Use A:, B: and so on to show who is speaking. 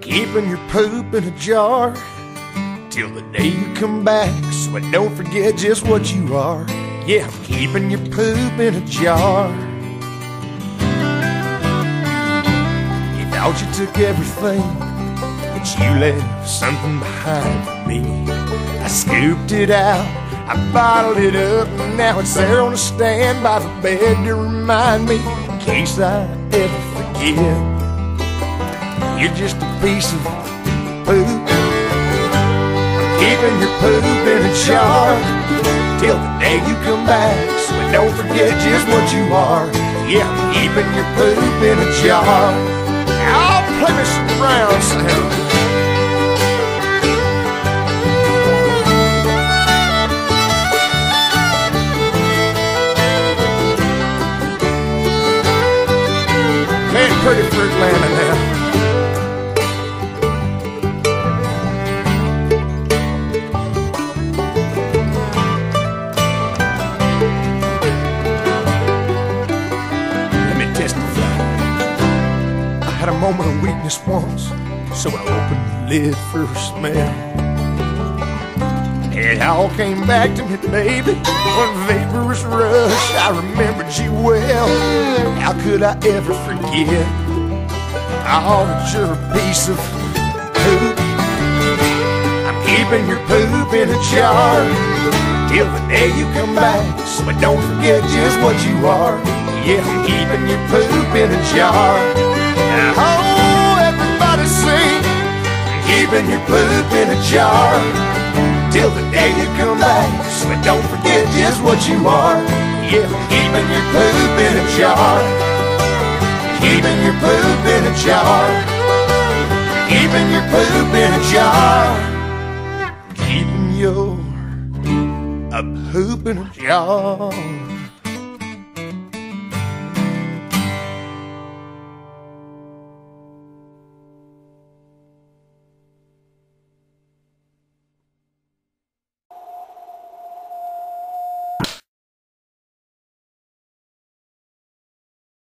A: keeping your poop in a jar till the day you come back, so I don't forget just what you are. Yeah, I'm keeping your poop in a jar. You thought you took everything, but you left something behind for me. I scooped it out, I bottled it up, and now it's there on a stand by the bed to remind me, in case I ever forget. You're just a piece of poop. I'm keeping your poop in a jar till the day you come back, so I don't forget just what you are. Yeah, I'm keeping your poop in a jar. I'll play me some brown sound. Pretty fruit landing now. Let me testify. I had a moment of weakness once, so I opened the lid for a smell. It all came back to me, baby, one vaporous rush. I remembered you well. How could I ever forget? Oh, but you're a piece of poop. I'm keeping your poop in a jar till the day you come back, so I don't forget just what you are. Yeah, I'm keeping your poop in a jar. Oh, everybody sing. I'm keeping your poop in a jar till the day you come back, so I don't forget just what you are. Yeah, I'm keeping your poop in a jar. Keeping your poop in a jar. Keeping your poop in a jar. Keeping your poop in a jar.